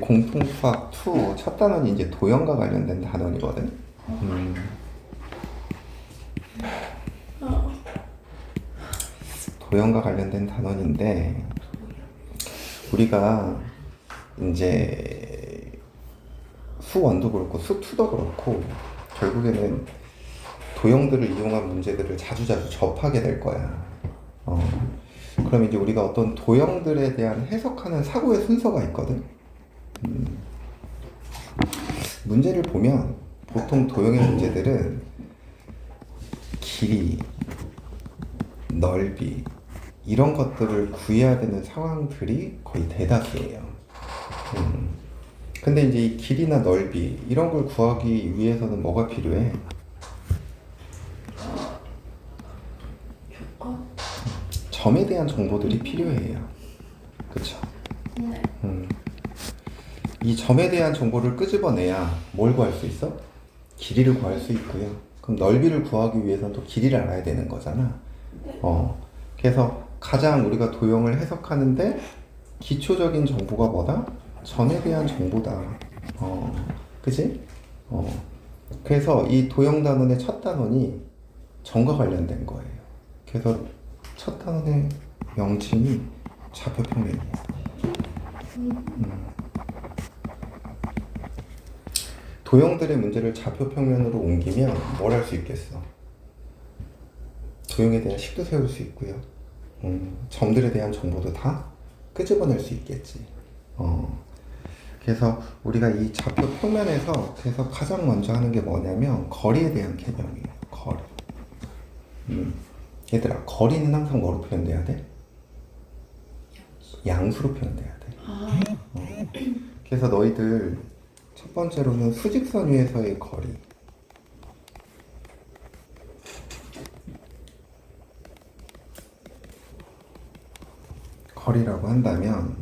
공통수학 2 첫 단원이 이제 도형과 관련된 단원이거든. 도형과 관련된 단원인데 우리가 이제 수1도 그렇고 수2도 그렇고 결국에는 도형들을 이용한 문제들을 자주자주 접하게 될 거야. 그럼 이제 우리가 어떤 도형들에 대한 해석하는 사고의 순서가 있거든. 문제를 보면 보통 도형의 문제들은 길이, 넓이 이런 것들을 구해야 되는 상황들이 거의 대다수예요. 근데 이제 이 길이나 넓이 이런 걸 구하기 위해서는 뭐가 필요해? 점에 대한 정보들이 필요해요. 그쵸? 네. 이 점에 대한 정보를 끄집어내야 뭘 구할 수 있어? 길이를 구할 수 있고요. 그럼 넓이를 구하기 위해서는 또 길이를 알아야 되는 거잖아. 그래서 가장 우리가 도형을 해석하는데 기초적인 정보가 뭐다? 점에 대한 정보다. 그지? 그래서 이 도형 단원의 첫 단원이 점과 관련된 거예요. 그래서 첫 단원의 명칭이 좌표평면이에요. 도형들의 문제를 좌표평면으로 옮기면 뭘 할 수 있겠어? 도형에 대한 식도 세울 수 있고요. 점들에 대한 정보도 다 끄집어낼 수 있겠지. 그래서 우리가 이 좌표평면에서 그래서 가장 먼저 하는 게 뭐냐면 거리에 대한 개념이에요. 거리. 얘들아, 거리는 항상 뭐로 표현돼야 돼? 양수로 표현돼야 돼. 그래서 너희들 첫 번째로는 수직선 위에서의 거리. 거리라고 한다면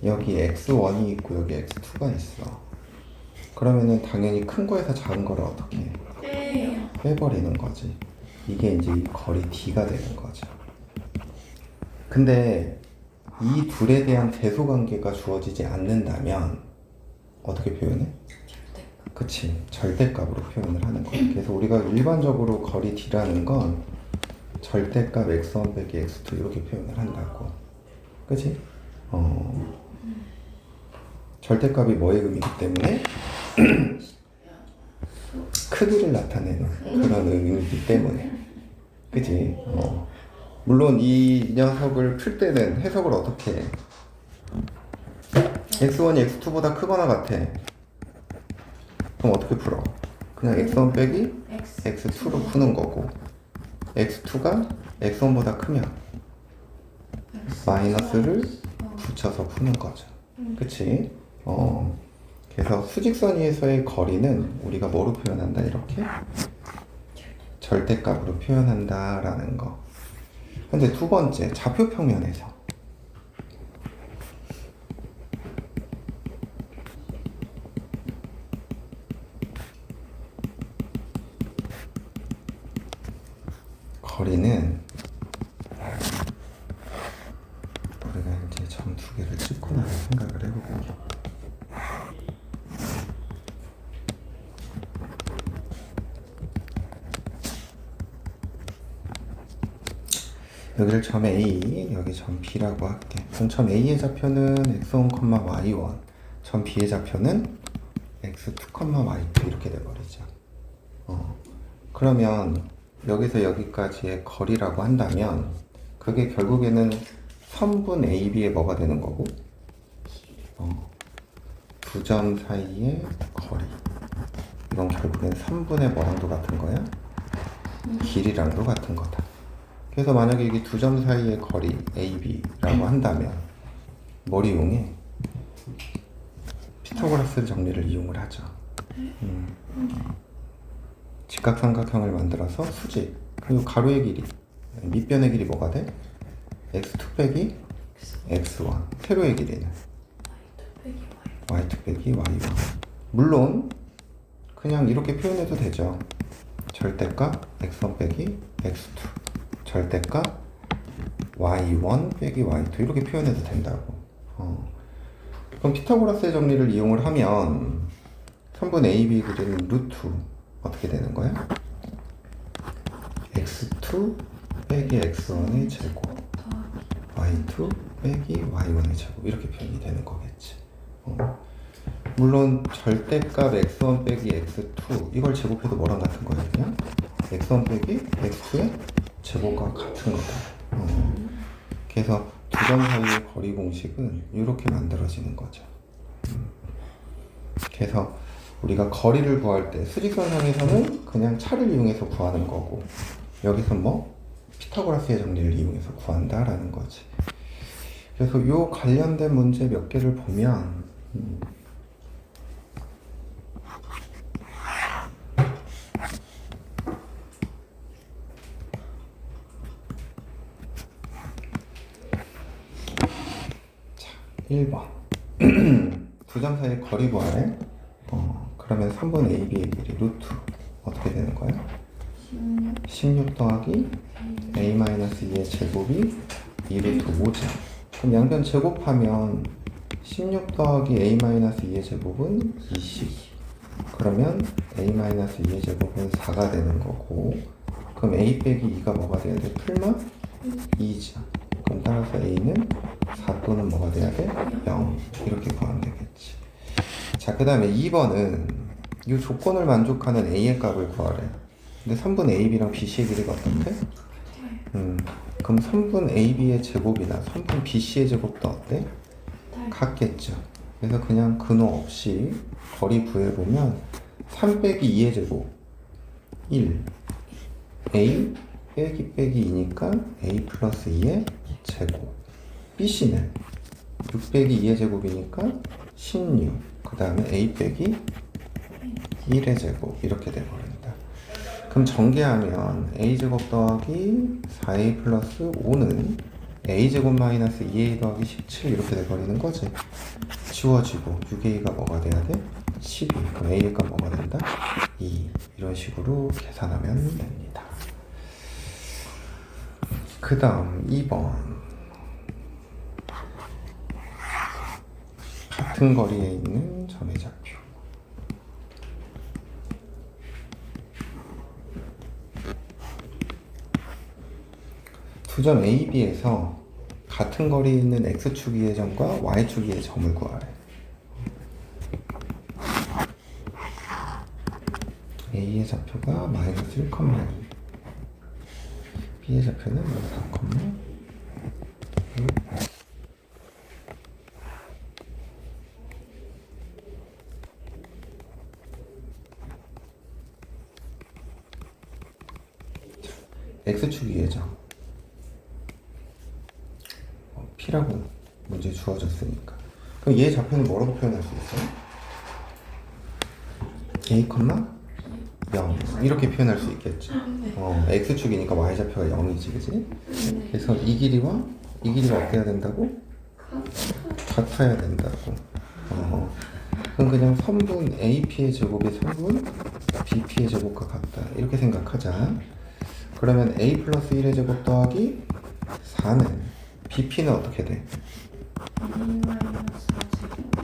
여기 x1이 있고 여기 x2가 있어. 그러면은 당연히 큰 거에서 작은 거를 어떻게 해? 빼요. 빼버리는 거지. 이게 이제 이 거리 d가 되는 거죠. 근데 이 둘에 대한 대소관계가 주어지지 않는다면 어떻게 표현해? 그치, 절대값으로 표현을 하는 거야. 그래서 우리가 일반적으로 거리 d라는 건 절대값 x1 빼기 x2 이렇게 표현을 한다고. 그치? 절대값이 뭐의 의미이기 때문에 크기를 나타내는 그런 의미이기 때문에. 그치? 물론 이 녀석을 풀 때는 해석을 어떻게 해? x1이 x2보다 크거나 같아. 그럼 어떻게 풀어? 그냥 x1 빼기 x2로 푸는 거고 x2가 x1보다 크면 마이너스를 붙여서 푸는 거죠. 그치? 그래서 수직선 위에서의 거리는 우리가 뭐로 표현한다? 이렇게? 절대값으로 표현한다 라는 거. 근데 두 번째, 좌표평면에서 거리는 우리가 이제 점 두 개를 찍고 나서 생각을 해보고 여기를 점 A, 여기 점 B라고 할게. 그럼 점 A의 좌표는 x1, y1, 점 B의 좌표는 x2, y2 이렇게 돼버리죠. 그러면 여기서 여기까지의 거리라고 한다면 그게 결국에는 선분 A, B의 뭐가 되는 거고 두 점 사이의 거리 이건 결국엔 3분의 뭐랑도 같은 거야? 길이랑도 같은 거다. 그래서 만약에 이게 두 점 사이의 거리 A, B라고 한다면 뭘 이용해? 피타고라스 정리를 이용을 하죠. 직각삼각형을 만들어서 수직 그리고 가로의 길이 밑변의 길이 뭐가 돼? x2 빼기 x1 세로의 길이는 y2 빼기 y1 물론 그냥 이렇게 표현해도 되죠. 절대값 x1 빼기 x2 절대값 y1 빼기 y2 이렇게 표현해도 된다고. 그럼 피타고라스의 정리를 이용을 하면 3분 AB 그리는 루트 어떻게 되는 거야? x2 빼기 x1의 제곱 y2 빼기 y1의 제곱 이렇게 표현이 되는 거겠지. 물론 절대값 x1 빼기 x2 이걸 제곱해도 뭐랑 같은 거야 그냥? x1 빼기 x2의 제곱과 같은 거다. 그래서 두 점 사이의 거리 공식은 이렇게 만들어지는 거죠. 그래서 우리가 거리를 구할 때 수직선상에서는 그냥 차를 이용해서 구하는 거고 여기서 뭐 피타고라스의 정리를 이용해서 구한다라는 거지. 그래서 요 관련된 문제 몇 개를 보면 자, 1번 두 점 사이의 거리 구하래. 그러면 3분 AB의 길이 루트 어떻게 되는 거야? 16 더하기 A-2의 제곱이 2루트 5죠. 그럼 양변 제곱하면 16 더하기 A-2의 제곱은 20. 그러면 A-2의 제곱은 4가 되는 거고 그럼 A 빼기 2가 뭐가 돼야 돼? 풀마 2죠. 그럼 따라서 A는 4 또는 뭐가 돼야 돼? 0 이렇게 구하면 되겠지. 자, 그 다음에 2번은 이 조건을 만족하는 A의 값을 구하래. 근데 3분 AB랑 BC의 길이가 어떻대? 그럼 3분 AB의 제곱이나 3분 BC의 제곱도 어때? 같겠죠. 그래서 그냥 근호 없이 거리 구해보면 3 빼기 2의 제곱 1 A 빼기 2니까 A 플러스 2의 제곱 BC는 6 빼기 2의 제곱이니까 16 그 다음에 A 빼기 1의 제곱 이렇게 돼버린다. 그럼 전개하면 A제곱 더하기 4A 플러스 5는 A제곱 마이너스 2A 더하기 17 이렇게 돼버리는 거지. 지워지고 6A가 뭐가 돼야 돼? 12. 그럼 A의 값 뭐가 된다? 2. 이런 식으로 계산하면 됩니다. 그 다음 2번 같은 거리에 있는 점의 좌표. 두 점 A, B에서 같은 거리에 있는 X축 위의 점과 Y축 위의 점을 구하래. A의 좌표가 마이너스 1,2 B의 좌표는 4,6 X축 위의 점 P라고 문제 주어졌으니까 그럼 얘 좌표는 뭐라고 표현할 수 있어요? A, 0 이렇게 표현할 수 있겠죠. X축이니까 Y좌표가 0이지 그지? 그래서 이 길이와 이 길이가 어때야 된다고? 같아야 된다고. 그럼 그냥 3분 AP의 제곱이 3분 BP의 제곱과 같다 이렇게 생각하자. 그러면 A 플러스 1의 제곱 더하기 4는 BP는 어떻게 돼?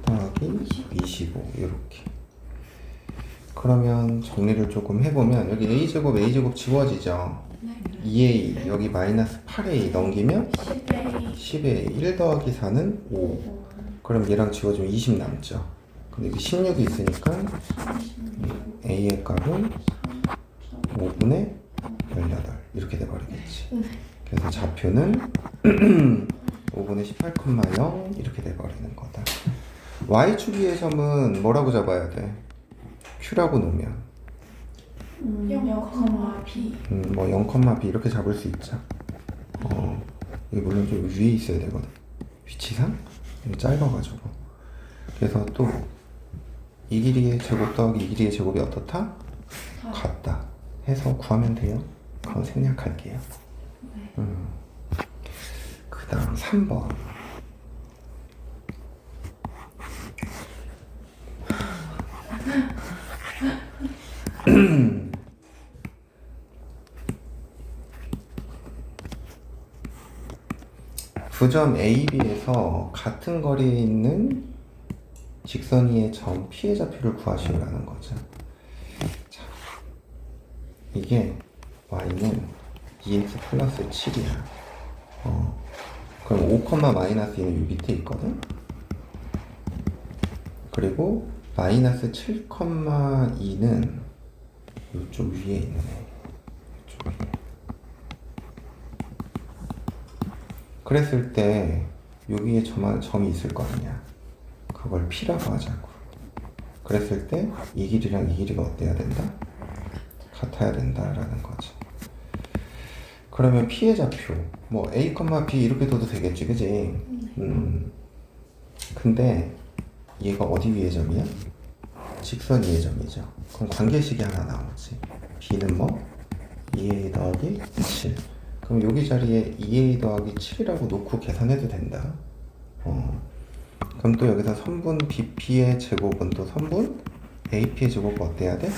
더하기 25 이렇게. 그러면 정리를 조금 해보면 여기 A제곱 지워지죠? 2A 여기 마이너스 8A 넘기면 10A 1 더하기 4는 5. 그럼 얘랑 지워지면 20 남죠? 근데 여기 16이 있으니까 A의 값은 5분의 18 이렇게 돼버리겠지. 그래서 좌표는 5분의 18,0 이렇게 돼버리는 거다. Y축 위의 점은 뭐라고 잡아야 돼? Q라고 놓으면 0,B 뭐 0,B 이렇게 잡을 수 있죠. 이게 물론 좀 위에 있어야 되거든. 위치상 짧아가지고. 그래서 또 이 길이의 제곱 더하기 이 길이의 제곱이 어떻다? 같다 해서 구하면 돼요. 그건 생략할게요. 그 다음 3번 두 점 A, B에서 같은 거리에 있는 직선 위의 점 P의 좌표를 구하시오라는 거죠. 자, 이게 y는 2x 플러스 7이야. 그럼 5, 마이너스 2는 요 밑에 있거든. 그리고 마이너스 7, 2는 이쪽 위에 있네. 이쪽 위에. 그랬을 때 여기에 점이 있을 거 아니야. 그걸 P라고 하자고. 그랬을 때 이 길이랑 이 길이가 어때야 된다? 같아야 된다라는 거죠. 그러면 P의 좌표 뭐 A, B 이렇게 둬도 되겠지, 그지? 근데 얘가 어디 위의 점이야? 직선 위의 점이죠. 그럼 관계식이 하나 나오지. B는 뭐? 2A 더하기 7. 그럼 여기 자리에 2A 더하기 7이라고 놓고 계산해도 된다. 그럼 또 여기서 선분 BP의 제곱은 또 선분 AP의 제곱 어때야 돼?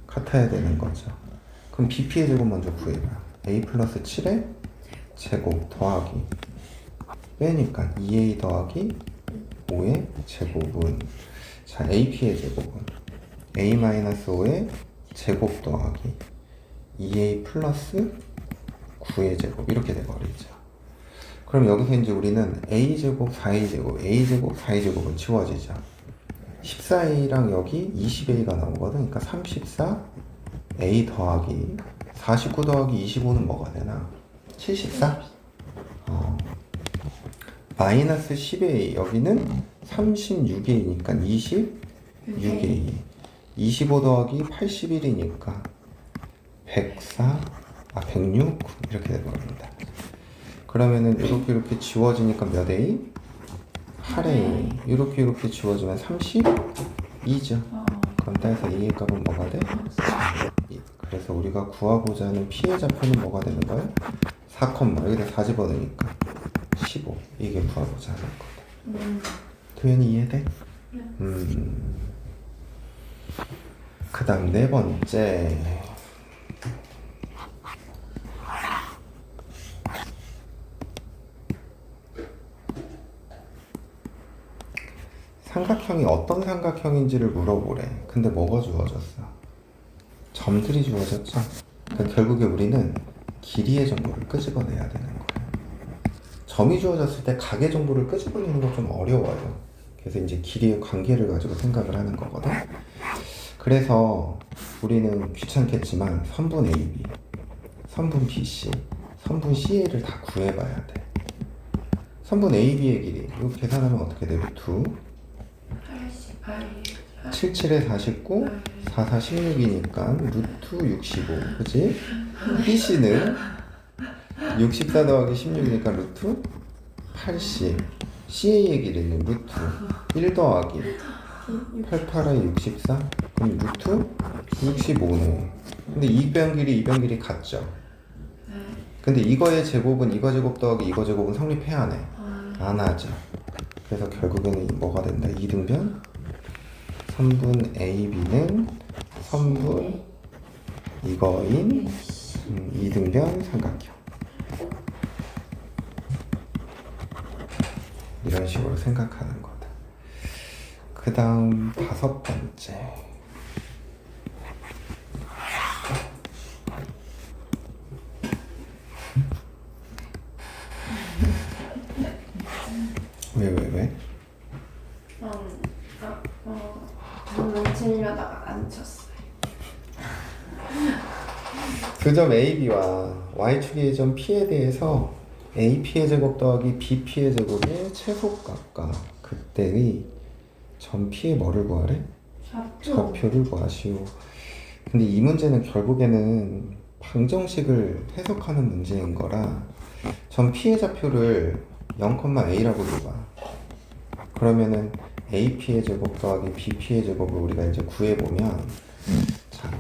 같아야 되는 거죠. 그럼 BP의 제곱 먼저 구해봐. A 플러스 7의 제곱 더하기 빼니까 2A 더하기 5의 제곱은, 자, AP의 제곱은 A 마이너스 5의 제곱 더하기 2A 플러스 9의 제곱 이렇게 돼버리죠. 그럼 여기서 이제 우리는 A제곱, 4A제곱, A제곱, 4A제곱은 지워지죠. 14A랑 여기 20A가 나오거든. 그러니까 34A 더하기 49 더하기 25는 뭐가 되나? 74? 마이너스 10A, 여기는 36A니까 26A. 25 더하기 81이니까 106 이렇게 돼버립니다. 그러면은 이렇게 지워지니까 몇 A? 8A. 이렇게 지워지면 32죠. 그럼 따라서 A의 값은 뭐가 돼? 그래서 우리가 구하고자 하는 P의 좌표는 뭐가 되는 거야? 4, 여기다 4 집어넣으니까 15. 이게 구하고자 하는 거다. 도현이 이해돼? 그 다음 네 번째. 삼각형이 어떤 삼각형인지를 물어보래. 근데 뭐가 주어졌어? 점들이 주어졌죠? 그러니까 결국에 우리는 길이의 정보를 끄집어내야 되는 거야. 점이 주어졌을 때 각의 정보를 끄집어내는 건 좀 어려워요. 그래서 이제 길이의 관계를 가지고 생각을 하는 거거든. 그래서 우리는 귀찮겠지만 선분 AB, 선분 BC, 선분 CA를 다 구해봐야 돼. 선분 AB의 길이 이거 계산하면 어떻게 돼? 루트 77에 49, 4, 4, 16이니까 루트 65, 그치? BC는 64 더하기 16이니까 루트 80. CA의 길이는 루트 1 더하기 88에 64? 그럼 루트 65네. 근데 이 변 길이 같죠? 근데 이거의 제곱은 이거 제곱 더하기 이거 제곱은 성립해야 하네. 안 하죠. 그래서 결국에는 뭐가 된다? 이등변 선분 AB는 선분 이거인 이등변 삼각형. 이런 식으로 생각하는 거다. 그 다음 다섯 번째. 왜? 방금 치려다가 안 쳤어요. 그 점 AB와 Y축의 점 P에 대해서 AP의 제곱 더하기 BP의 제곱의 최소값과 그때의 점 P의 뭐를 구하래? 좌표를 구하시오. 근데 이 문제는 결국에는 방정식을 해석하는 문제인 거라 점 P의 좌표를 0,A라고 둬봐. 그러면은 AP의 제곱 더하기 BP의 제곱을 우리가 이제 구해보면 자,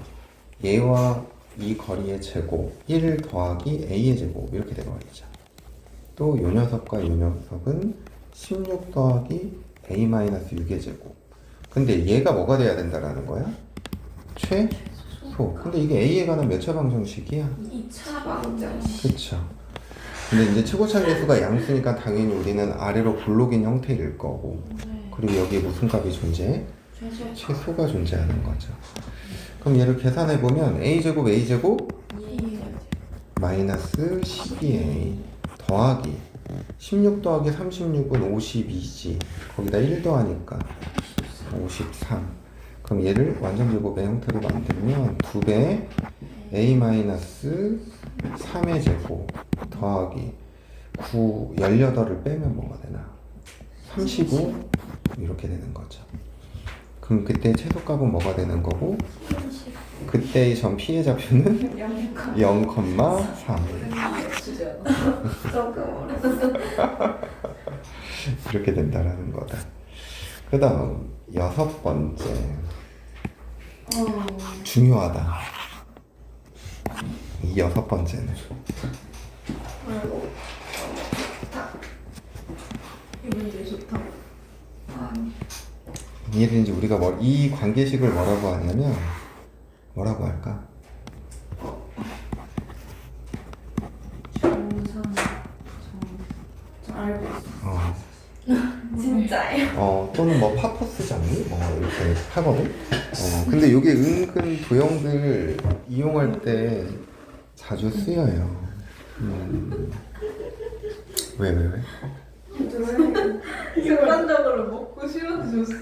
얘와 이 거리의 제곱 1 더하기 A의 제곱 이렇게 되어버리죠. 또 요 녀석과 요 녀석은 16 더하기 A-6의 제곱. 근데 얘가 뭐가 돼야 된다라는 거야? 최소. 근데 이게 A에 관한 몇 차 방정식이야? 2차 방정식. 그쵸. 근데 이제 최고차계수가 양수니까 당연히 우리는 아래로 볼록인 형태일 거고, 네. 그리고 여기에 무슨 값이 존재해? 최소 최소가 존재하는 거죠. 그럼 얘를 계산해 보면 a제곱 a제곱 2. 마이너스 12a 더하기 16 더하기 36은 52지. 거기다 1 더하니까 53. 그럼 얘를 완전제곱의 형태로 만들면 2배 a 마이너스 3의 제곱 더하기 9, 18을 빼면 뭐가 되나? 35 이렇게 되는 거죠. 그럼 그때 최소값은 뭐가 되는 거고, 그때의 전 피해 좌표는 0,3 조금 어렵어. 이렇게 된다라는 거다. 그 다음 6번째 중요하다. 이 6번째는 아이고 좋다. 이 문제 좋다. 아니 얘를 이제 우리가 이 관계식을 뭐라고 하냐면 뭐라고 할까? 정선 저 알고 있어. 어, 진짜예요? 또는 뭐 파퍼스 정리 뭐 이렇게 하거든. 근데 이게 은근 도형들 이용할 때 자주 쓰여요. 왜? 습관적으로 먹고 싫어서 줬어.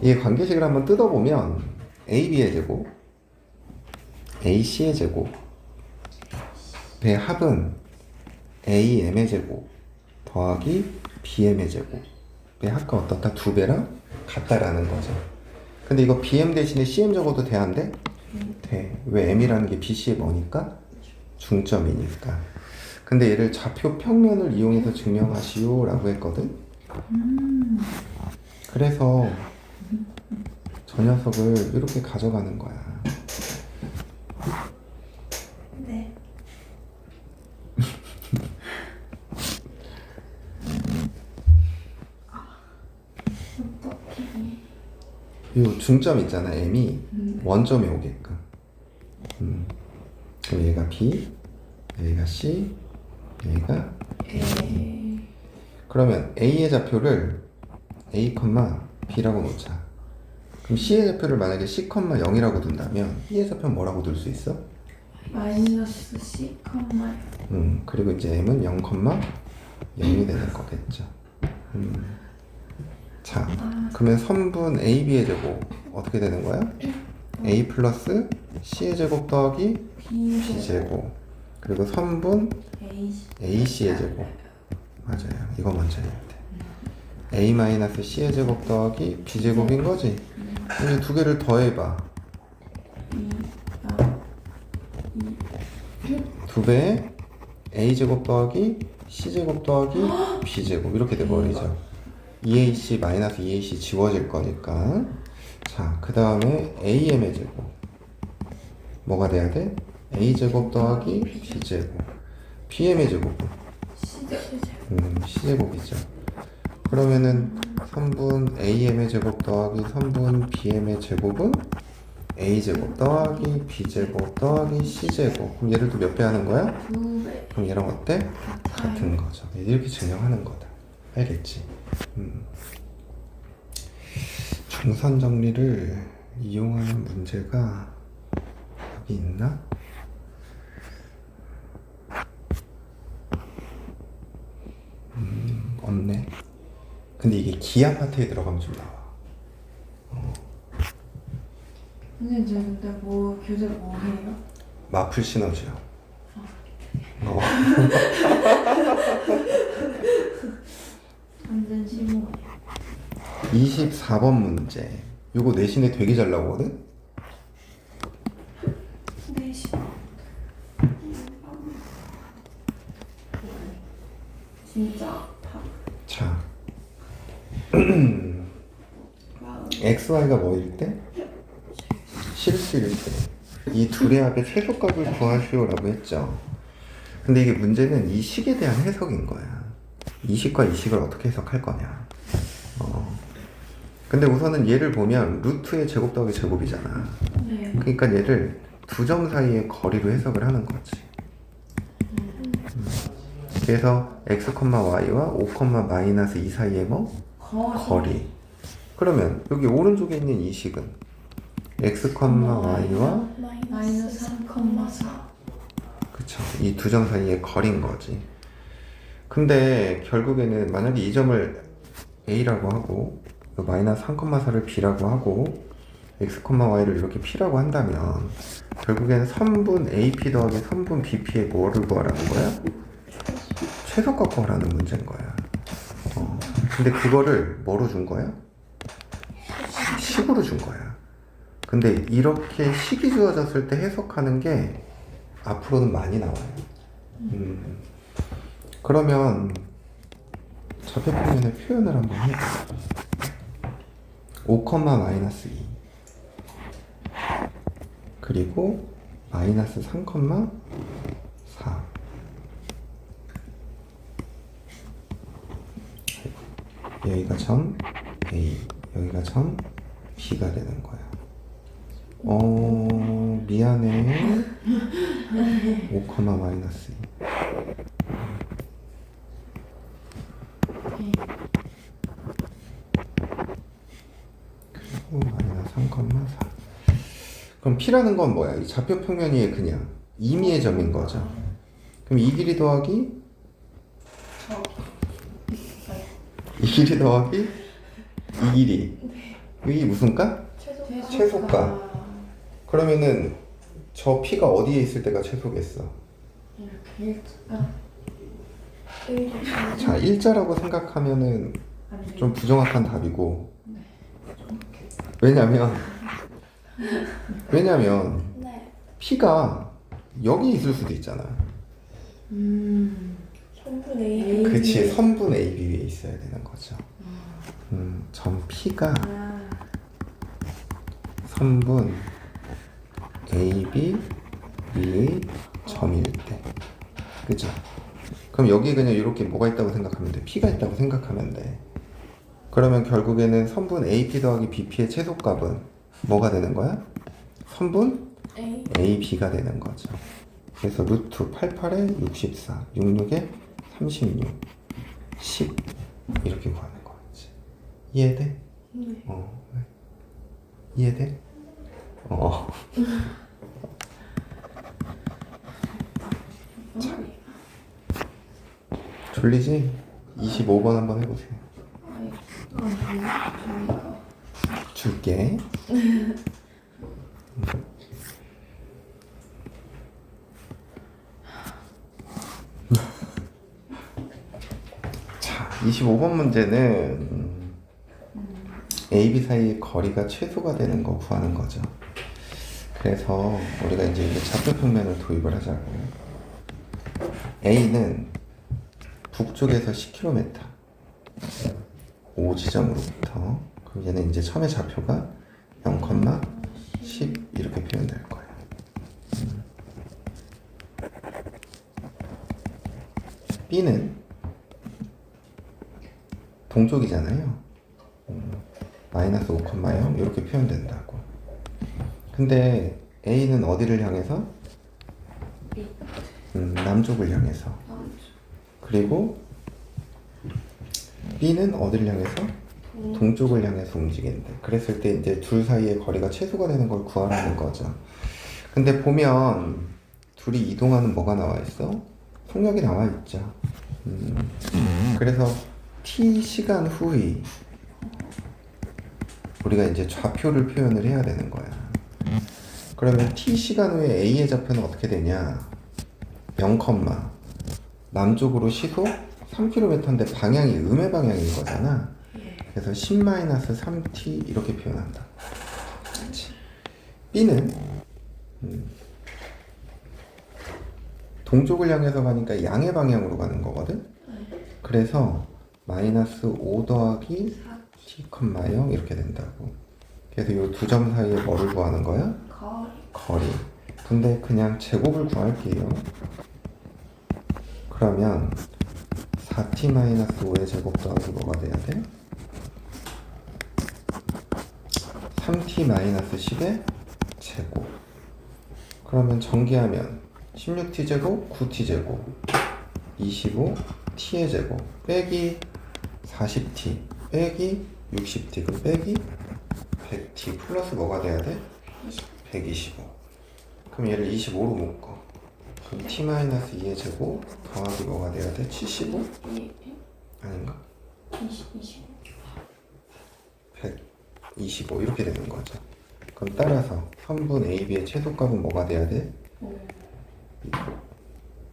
이 관계식을 한번 뜯어보면 AB의 제곱, AC의 제곱, 배 합은 AM의 제곱 더하기 BM의 제곱. 배 합과 어떻다? 2배랑 같다라는 거죠. 근데 이거 BM 대신에 CM 적어도 돼, 안 돼? 돼. 왜? M이라는 게 BC의 뭐니까? 중점이니까. 근데 얘를 좌표 평면을 이용해서 증명하시오 라고 했거든. 그래서 저 녀석을 이렇게 가져가는 거야. 네. 어떡해. 이 중점 있잖아. M이 원점에 오게끔. 그럼 얘가 B, 얘가 C, 얘가 에이. 그러면 A의 좌표를 A, B라고 놓자. 그럼 C의 좌표를 만약에 C, 0이라고 둔다면 B의 좌표는 뭐라고 둘 수 있어? 마이너스 C, 그리고 이제 M은 0, 0이 되는 거겠죠. 자, 그러면 선분 AB의 제곱 어떻게 되는 거야? A 플러스 C의 제곱 더하기 B 제곱. 그리고 선분 AC의 제곱. 맞아요. 이거 먼저 해야 돼. A 마이너스 C의 제곱 더하기 B 제곱인 거지? 이제 두 개를 더해봐. 2배 A 제곱 더하기 C 제곱 더하기 B 제곱 이렇게 돼버리죠. 2AC 마이너스 2AC 지워질 거니까. 자, 그 다음에 AM의 제곱 뭐가 돼야 돼? A 제곱 더하기 B 제곱. BM의 제곱은 C 제곱이죠. 그러면은 3분 AM의 제곱 더하기 3분 BM의 제곱은 A 제곱 더하기 B 제곱 더하기 C 제곱. 그럼 얘를 또 몇 배 하는 거야? 2배. 그럼 얘랑 어때? 같은 거죠. 이렇게 증명하는 거다. 알겠지? 중선 정리를 이용하는 문제가 여기 있나? 없네. 근데 이게 기하 파트에 들어가면 좀 나와. 선생님 저 근데 뭐 교재 뭐 해요? 마플 시너지요. 완전 심오. 24번 문제. 요거 내신에 되게 잘 나오거든? 내신. 진짜 밥. 자, 마음. XY가 뭐일 때? 실수일 때. 이 둘의 합의 최소값을 구하시오라고 했죠. 근데 이게 문제는 이 식에 대한 해석인 거야. 이 식과 이 식을 어떻게 해석할 거냐. 근데 우선은 얘를 보면 루트의 제곱 더하기 제곱이잖아. 네. 그러니까 얘를 두 점 사이의 거리로 해석을 하는 거지. 그래서 x, y와 5, 마이너스 2 사이의 뭐? 거리. 그러면 여기 오른쪽에 있는 이 식은 x, y와 마이너스 3,4. 그쵸. 이 두 점 사이의 거리인 거지. 근데 결국에는 만약에 이 점을 a라고 하고 마이너스 3,4를 b라고 하고 x, y를 이렇게 p라고 한다면 결국에는 선분 AP 더하기 선분 BP의 뭐를 구하라는 거야? 최소값 구하라는 문제인 거야. 근데 그거를 뭐로 준 거야? 식으로 준 거야. 근데 이렇게 식이 주어졌을 때 해석하는 게 앞으로는 많이 나와요. 그러면 좌표평면의 표현을 한번 해봐. 5, 마이너스 2 그리고 마이너스 3,4 여기가 점 A 여기가 점 B가 되는 거야. 미안해. 5, 마이너스 2 그리고 마이너스 3,4 그럼 P라는 건 뭐야? 이 좌표 평면 위에 그냥 임의의 점인 거죠. 그럼 이 길이 더하기 이 길이 더하기 이 길이 이게 무슨 값? 최소값. 그러면은 저 P가 어디에 있을 때가 최소겠어? 이렇게 일자. 자, 일자라고 생각하면은 좀 부정확한 답이고. 왜냐면 네. P가 여기 있을 수도 있잖아. 선분 A. 그치, 선분 AB 위에 있어야 되는 거죠. 점 P가 선분 AB 위의 점일 때, 그죠? 그럼 여기 그냥 이렇게 뭐가 있다고 생각하면 돼? P가 있다고 생각하면 돼. 그러면 결국에는 선분 AP 더하기 BP의 최소값은 뭐가 되는 거야? 선분 A. AB가 되는 거죠. 그래서 루트 88에 64, 66에 36, 10 이렇게 구하는 거지. 이해돼? 네. 네. 이해돼? 자, 졸리지? 25번 한번 해보세요. 줄게. 자, 25번 문제는 AB 사이의 거리가 최소가 되는 거 구하는 거죠. 그래서 우리가 이제 좌표 평면을 도입을 하자고. A는 북쪽에서 10km, O 지점으로부터. 그럼 얘는 이제 처음에 좌표가 0,10 이렇게 표현될 거예요. B는 동쪽이잖아요. 마이너스 5,0 이렇게 표현된다고. 근데 A는 어디를 향해서? 남쪽을 향해서. 그리고 B는 어디를 향해서? 동쪽을 향해서 움직인대. 그랬을 때 이제 둘 사이의 거리가 최소가 되는 걸 구하라는 거죠. 근데 보면 둘이 이동하는 뭐가 나와 있어? 속력이 나와 있죠. 그래서 t 시간 후에 우리가 이제 좌표를 표현을 해야 되는 거야. 그러면 t 시간 후에 a의 좌표는 어떻게 되냐? 0, 남쪽으로 시속 3km인데 방향이 음의 방향인 거잖아. 그래서 10-3t 이렇게 표현한다. 그렇지. B는 동쪽을 향해서 가니까 양의 방향으로 가는 거거든. 그래서 마이너스 5 더하기 t, 0 이렇게 된다고. 그래서 이 두 점 사이에 뭐를 구하는 거야? 거리. 근데 그냥 제곱을 구할게요. 그러면 4t-5의 제곱 더하기 뭐가 돼야 돼? 3t-10의 제곱. 그러면 전개하면 16t제곱 9t제곱 25t의 제곱 빼기 40t 빼기 60t 그럼 빼기 100t 플러스 뭐가 돼야 돼? 125. 그럼 얘를 25로 묶어. 그럼 t-2의 제곱 더하기 뭐가 돼야 돼? 75? 아닌가? 125 이렇게 되는 거죠. 그럼 따라서 선분 AB의 최소값은 뭐가 돼야 돼?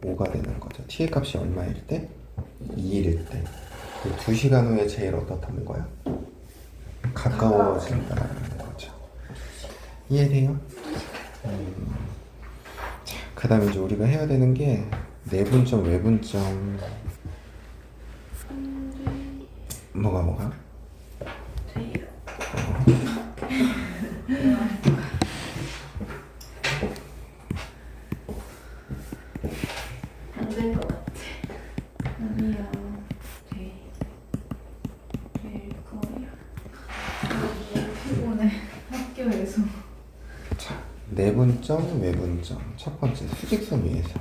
5가 되는 거죠. t의 값이 얼마일 때? 2일 때. 2시간 후에 제일 어떻다는 거야? 가까워진다는 거죠. 이해돼요? 자, 그 다음에 이제 우리가 해야 되는 게 내분점, 외분점. 뭐가? 돼요. 안 된 것 같아. 아니야. 될 거야. 너무 피곤해. 학교에서. 자, 내분점, 외분점. 첫 번째, 수직선 위에서.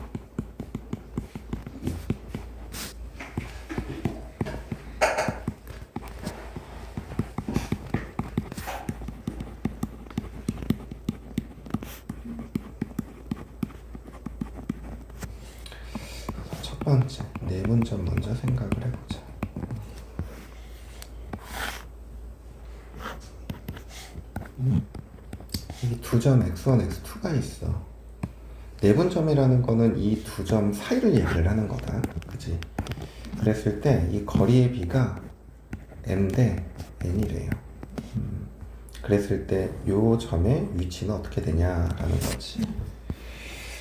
첫 번째, 내분점 먼저 생각을 해보자. 이 두 점 x1, x2가 있어. 내분점이라는 거는 이 두 점 사이를 얘기를 하는 거다. 그치? 그랬을 때 이 거리의 비가 m 대 n이래요. 그랬을 때 요 점의 위치는 어떻게 되냐라는 거지.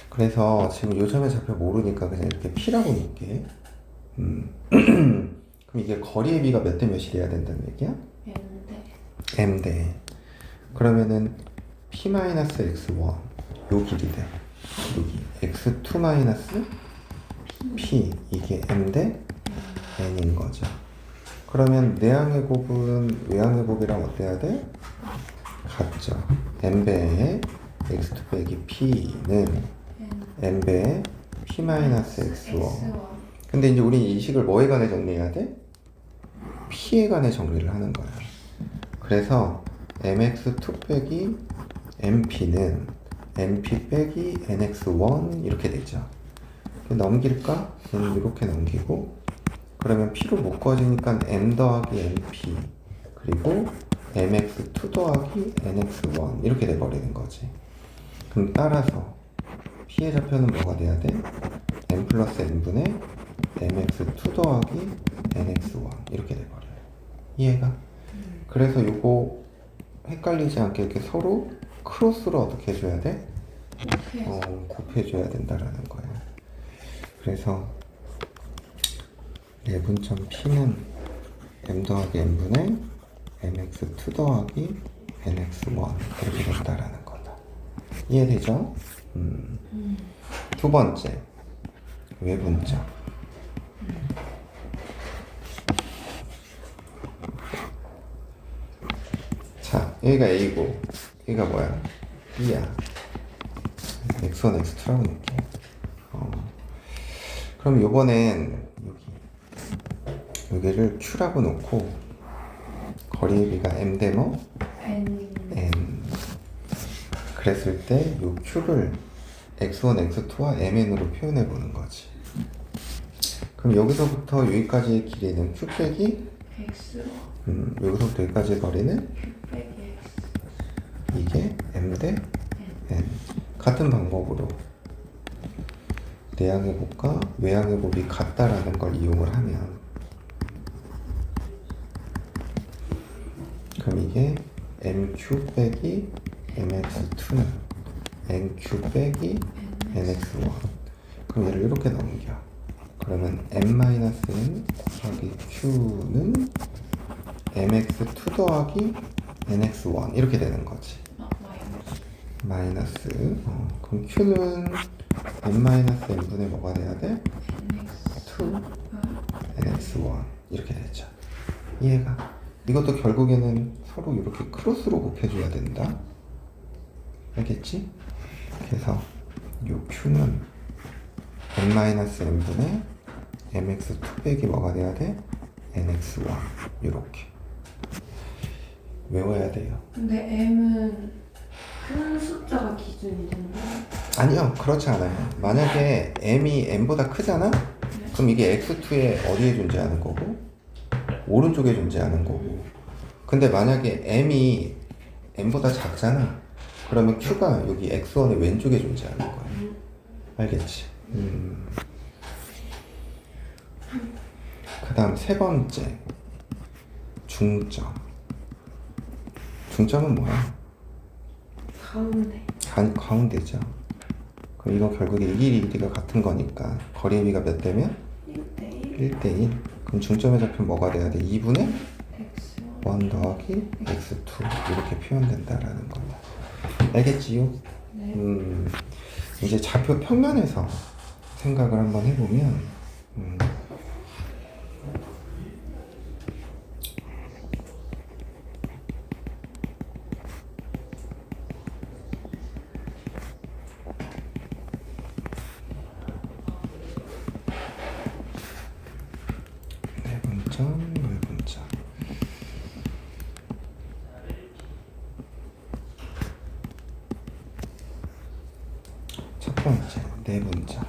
그래서 지금 요 점의 좌표 모르니까 그냥 이렇게 p라고 놓을게. 그럼 이게 거리의 비가 몇 대 몇이 돼야 된다는 얘기야? m 대. 그러면은 p-x1 요 길이 돼. 여기 x2 p 이게 m 대 n인 거죠. 그러면 내항의 곱은 외항의 곱이랑 어때야 돼? 같죠. n배의 x2 빼기 p는 n배의 p-x1. 근데 이제 우리 이 식을 뭐에 관해 정리해야 돼? p에 관해 정리를 하는 거야. 그래서 mx2 빼기 mp는 np 빼기 nx1 이렇게 되죠. 넘길까? 얘는 이렇게 넘기고, 그러면 p로 묶어지니까 m 더하기 np 그리고 mx2 더하기 nx1 이렇게 돼버리는 거지. 그럼 따라서 p의 좌표는 뭐가 돼야 돼? m 플러스 n분의 mx2 더하기 nx1 이렇게 돼버려요. 이해가? 그래서 요거 헷갈리지 않게 이렇게 서로 크로스로 어떻게 해줘야 돼? 곱해줘야 된다라는 거예요. 그래서 내분점 p는 m 더하기 n분의 mx2 더하기 nx1 이렇게 된다라는 거다. 이해되죠? 두 번째, 외분점. 자, 여기가 A고 여기가 뭐야? B야. x1, x2라고 놓을게. 그럼 요번엔 여기를 Q라고 놓고 거리의 비가 M 대 뭐? N. 그랬을 때 요 Q를 x1, x2와 mn으로 표현해 보는 거지. 그럼 여기서부터 여기까지의 길이는 Q 빼기 여기서부터 여기까지의 거리는 이게 m 대 n. 같은 방법으로 내항의 곱과 외항의 곱이 같다라는 걸 이용을 하면, 그럼 이게 mq 빼기 mx2는 nq 빼기 nx1. 그럼 얘를 이렇게 넘겨. 그러면 m-n 더하기 q는 mx2 더하기 nx1 이렇게 되는 거지. 마이너스. 그럼 q는 n-n분의 뭐가 돼야 돼? 2 nx1 이렇게 되죠. 이해가? 이것도 결국에는 서로 이렇게 크로스로 곱해줘야 된다. 알겠지? 그래서 요 Q는 n-n분의 mx2 빼기 뭐가 돼야 돼? nx1 요렇게 외워야 돼요. 근데 M은 큰 숫자가 기준이 되는 거예요? 아니요, 그렇지 않아요. 만약에 m이 n보다 크잖아? 그럼 이게 x2에 어디에 존재하는 거고? 오른쪽에 존재하는 거고. 근데 만약에 m이 n보다 작잖아? 그러면 q가 여기 x1의 왼쪽에 존재하는 거야. 알겠지? 그 다음 세 번째 중점. 중점은 뭐야? 가운데. 가운데죠. 그럼 이거 결국에 이 길이 이 길이가 같은 거니까 거리의 비가 몇 대면? 1대1 1대1. 그럼 중점의 좌표는 뭐가 돼야 돼? 2분의 X1 1 더하기 x2 이렇게 표현된다라는 거야. 알겠지요? 네. 이제 좌표 평면에서 생각을 한번 해보면 내분점, 외분점. 첫 번째 내분점.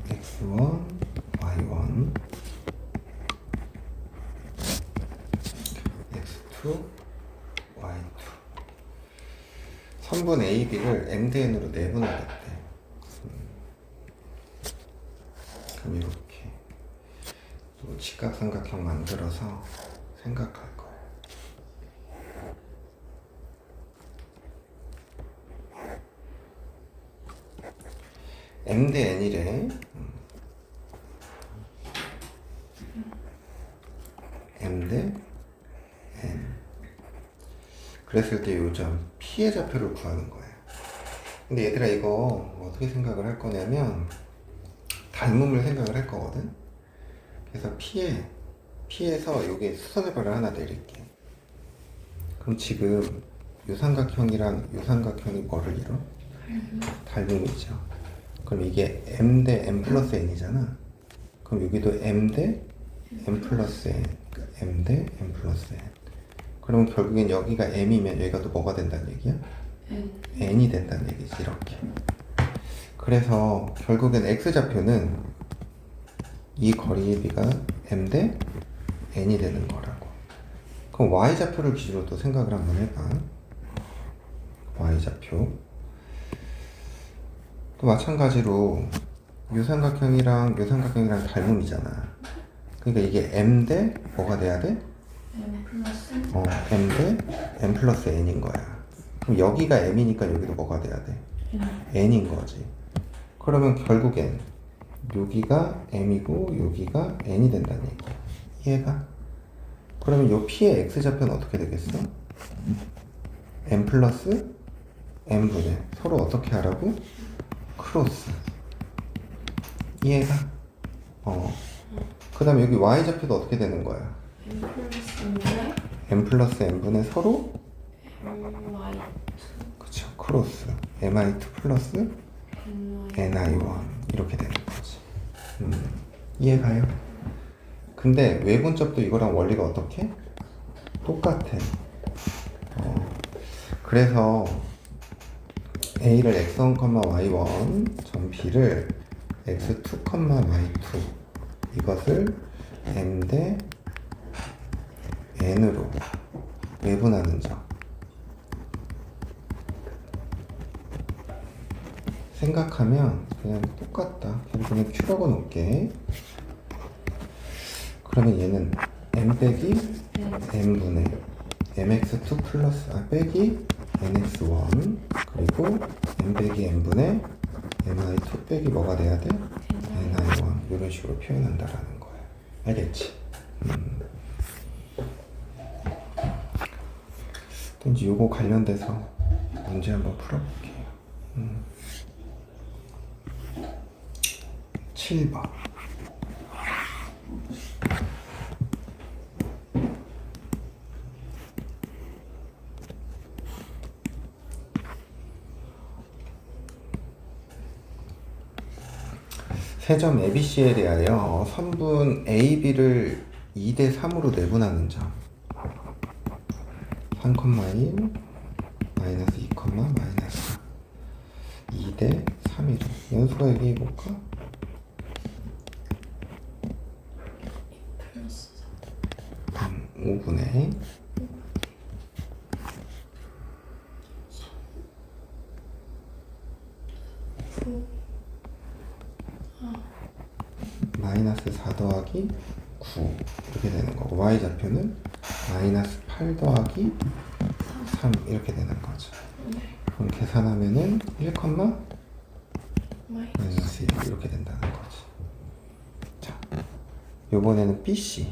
x1, y1, x2, y2. 선분 AB를 mdn으로 내분하겠대. 그럼 이렇게 또 직각삼각형 만들어서 생각할 거예요. m 대 n이래. m 대 n. 그랬을 때 요점 P의 좌표를 구하는 거예요. 근데 얘들아 이거 어떻게 생각을 할 거냐면 닮음을 생각을 할 거거든. 그래서 P에서 여기 수선해발을 하나 내릴게. 그럼 지금 요삼각형이랑 요삼각형이 뭐를 이뤄? 닮음이죠. 그럼 이게 m 대 m 플러스 n이잖아. 그럼 여기도 m 대 m 플러스 n, m 대 m 플러스 n. 그러면 결국엔 여기가 m이면 여기가 또 뭐가 된다는 얘기야? n이 된다는 얘기지. 이렇게. 그래서 결국엔 x좌표는 이 거리의 비가 m 대 n이 되는 거라고. 그럼 y좌표를 기준으로 또 생각을 한번 해봐. y좌표 또 마찬가지로 요삼각형이랑 요삼각형이랑 닮음이잖아. 그러니까 이게 m 대 뭐가 돼야 돼? M 플러스 m 대 m 플러스 n인 거야. 그럼 여기가 m이니까 여기도 뭐가 돼야 돼? n인 거지. 그러면 결국엔 여기가 m이고 여기가 n이 된다는 얘기야. 이해가? 그러면 요 P의 x좌표는 어떻게 되겠어? m 플러스 n분의 서로 어떻게 하라고? 크로스. 이해가? 그 다음에 여기 y좌표도 어떻게 되는 거야? M 플러스인데 m 플러스 n분의 서로 MY 그쵸 크로스 mi2 플러스 ni1 이렇게 되는 거지. 이해가요? 근데 외분점도 이거랑 원리가 어떻게? 똑같아. 그래서 a를 x1, y1 점 b를 x2, y2 이것을 m 대 n으로 외분하는 점. 생각하면 그냥 똑같다. 그냥 q라고 놓을게. 그러면 얘는 m 빼기 n분의 mx2 플러스 빼기 nx1 그리고 m 빼기 n분의 mi2 빼기 뭐가 돼야 돼? ni1 이런 식으로 표현한다라는 거야. 알겠지? 또 이제 요거 관련돼서 문제 한번 풀어볼게요. 7번. 세점 ABC에 대하여 선분 AB를 2대 3으로 내분하는 점. 3,1 마이너스 2, 마이너스 2대 3이죠. 연수가 얘기해볼까? 플러스 5분의 4. 마이너스 4 더하기 9 이렇게 되는 거고 y좌표는 마이너스 8 더하기 3 이렇게 되는 거죠. 그럼 계산하면은 1, 마이너스 1 이렇게 된다는 거지. 자, 요번에는 BC.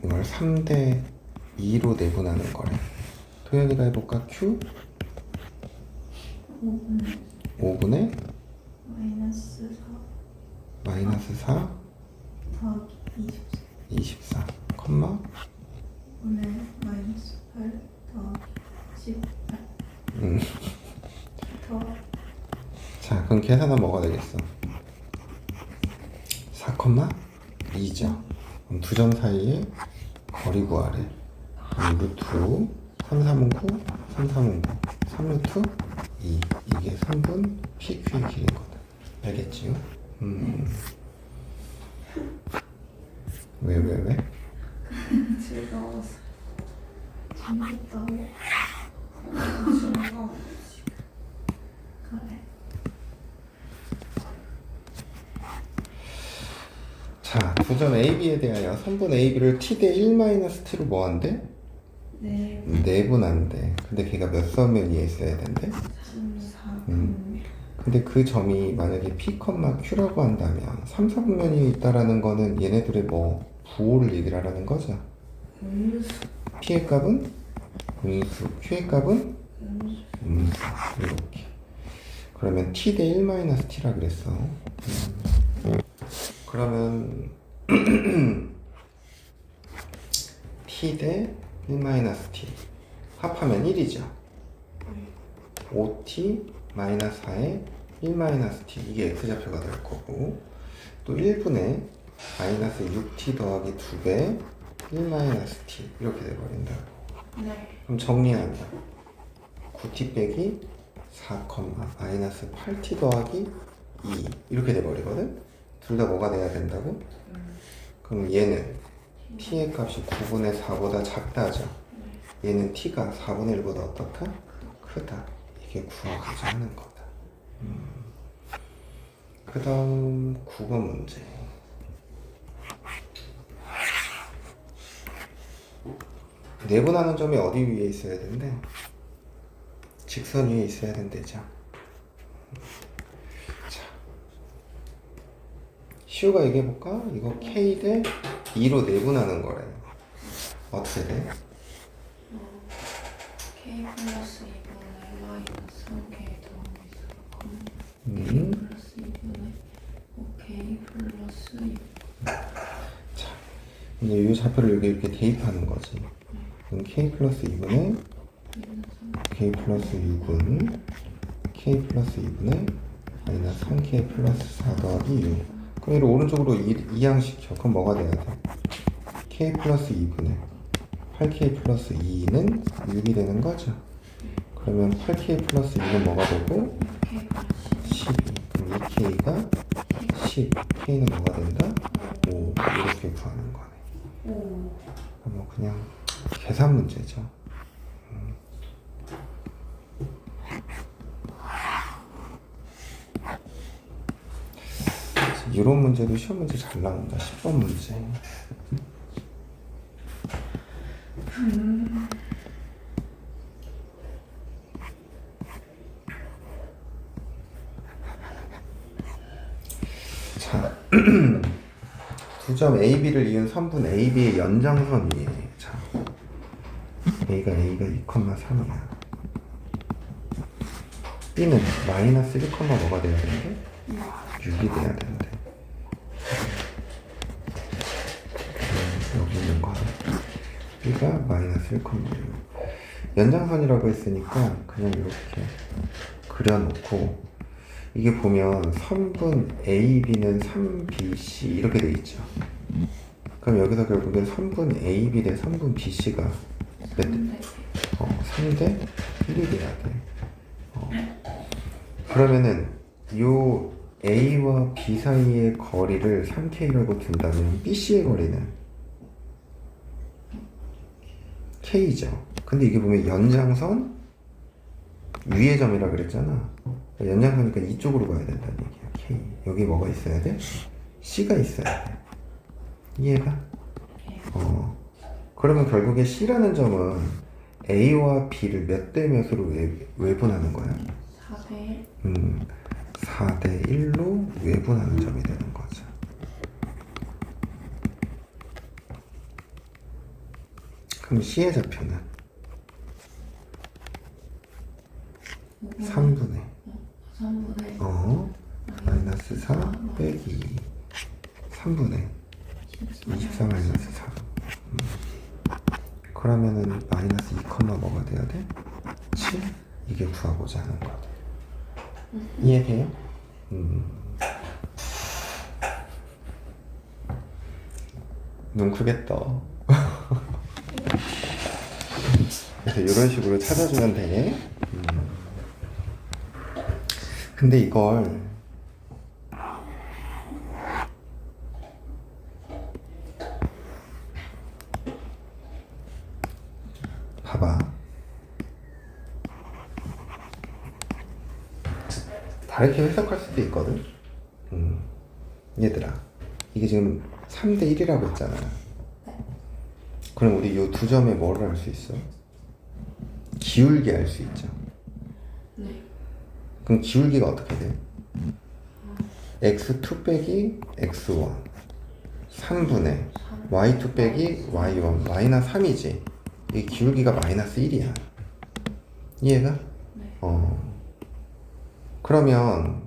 이걸 3대 2로 내분하는 거래. 도현이가 해볼까? Q 5분의 마이너스 4 마이너스 4 더하기 24 컴마 5분의 마이너스 8 더하기 18 더 자, 그럼 계산하면 뭐가 되겠어? 4, 2죠. 그럼 두 점 사이에 거리 구하래. 그럼 루트 3, 3은 9, 3, 3은 9, 3 루트 2. 이게 3분 PQ의 길인 거다. 알겠지요? 왜? 즐거워서 재밌다고 즐거워 그래 자, 두 점 AB에 대하여 선분 AB를 T대 1-T로 뭐 한대? 네 내분한대. 근데 걔가 몇 선면 위에 있어야 된대? 14분 근데 그 점이 만약에 P, Q라고 한다면 3, 4분면이 있다라는 거는 얘네들의 뭐 부호를 얘기를 하라는 거죠. 음수 P의 값은 음수, Q의 값은 음수. 이렇게. 그러면 T 대 1-T라 그랬어. 그러면 T 대 1-T 합하면 1이죠. 5T 마이너스 4에 1-T 이게 X좌표가 될 거고 또 1분의 마이너스 6T 더하기 2배 1-T 이렇게 돼버린다고. 네 그럼 정리한다. 9T 빼기 4, 마이너스 8T 더하기 2 이렇게 돼버리거든. 둘 다 뭐가 돼야 된다고? 그럼 얘는 T의 값이 9분의 4보다 작다죠. 얘는 T가 4분의 1보다 어떻다? 크다. 이게 구하고자 하는 거다. 그 다음 9번 문제. 내분하는 점이 어디 위에 있어야 된대? 직선 위에 있어야 된대죠. 자, 시우가 얘기해볼까? 이거 K 대 2로 내분하는 거래. 어떻게 돼? K 플러스 2분의 마이너스 3K 더하기 4 음. 플러스 2분의 5K 플러스 6 자, 이제 이 좌표를 여기 이렇게 대입하는 거지. 그럼 K 플러스 2분의 K 플러스 6은 K 플러스 2분의 마이너스 3K 플러스 4 더하기 6. 그럼 이를 오른쪽으로 이항시켜. 그럼 뭐가 돼야 돼? K 플러스 2분의 8K 플러스 2는 6이 되는 거죠. 그러면 8K 플러스 2는 뭐가 되고? 12. 그럼 2K가 10. K는 뭐가 된다? 5. 이렇게 구하는 거네. 오 뭐 그냥 계산 문제죠. 이런 문제도 시험 문제 잘 나온다. 10번 문제. 자, 두 점 AB를 이은 선분 AB의 연장선이에요. 자, A가 2,3이야. B는 마이너스 1, 뭐가 돼야 되는데? 6이 돼야 되는데. 여기 있는 거 B가 마이너스 1, 6. 연장선이라고 했으니까 그냥 이렇게 그려놓고, 이게 보면 선분 AB는 3BC 이렇게 돼 있죠. 그럼 여기서 결국엔 선분 AB 대 선분 BC가 몇 대? 3대 1이 돼야 돼. 그러면은 요 A와 B 사이의 거리를 3K라고 둔다면 BC의 거리는 K죠. 근데 이게 보면 연장선 위의 점이라 그랬잖아. 연장선이니까 이쪽으로 가야 된다는 얘기야. K. 여기 뭐가 있어야 돼? C가 있어야 돼. 이해가? 그러면 결국에 C라는 점은 A와 B를 몇 대 몇으로 외분하는 거야? 4대 4대 1로 외분하는 점이 되는 거죠. 그럼 C의 좌표는 3분의 마이너스 4 빼기 3분의 24 마이너스 4. 그러면은 마이너스 2, 뭐가 돼야 돼? 7? 이게 구하고자 하는 거다. 이해돼요? 눈 크게 떠. 그래서 이런 식으로 찾아주면 돼. 근데 이걸 봐봐. 다르게 해석할 수도 있거든. 얘들아, 이게 지금 3대 1이라고 했잖아. 그럼 우리 이 두 점에 뭐를 할 수 있어? 기울기 할 수 있죠. 네. 그럼 기울기가 어떻게 돼? x2 빼기 x1 3분의 y2 빼기 y1 마이너스 3이지. 이 기울기가 마이너스 1이야. 이해가? 네. 그러면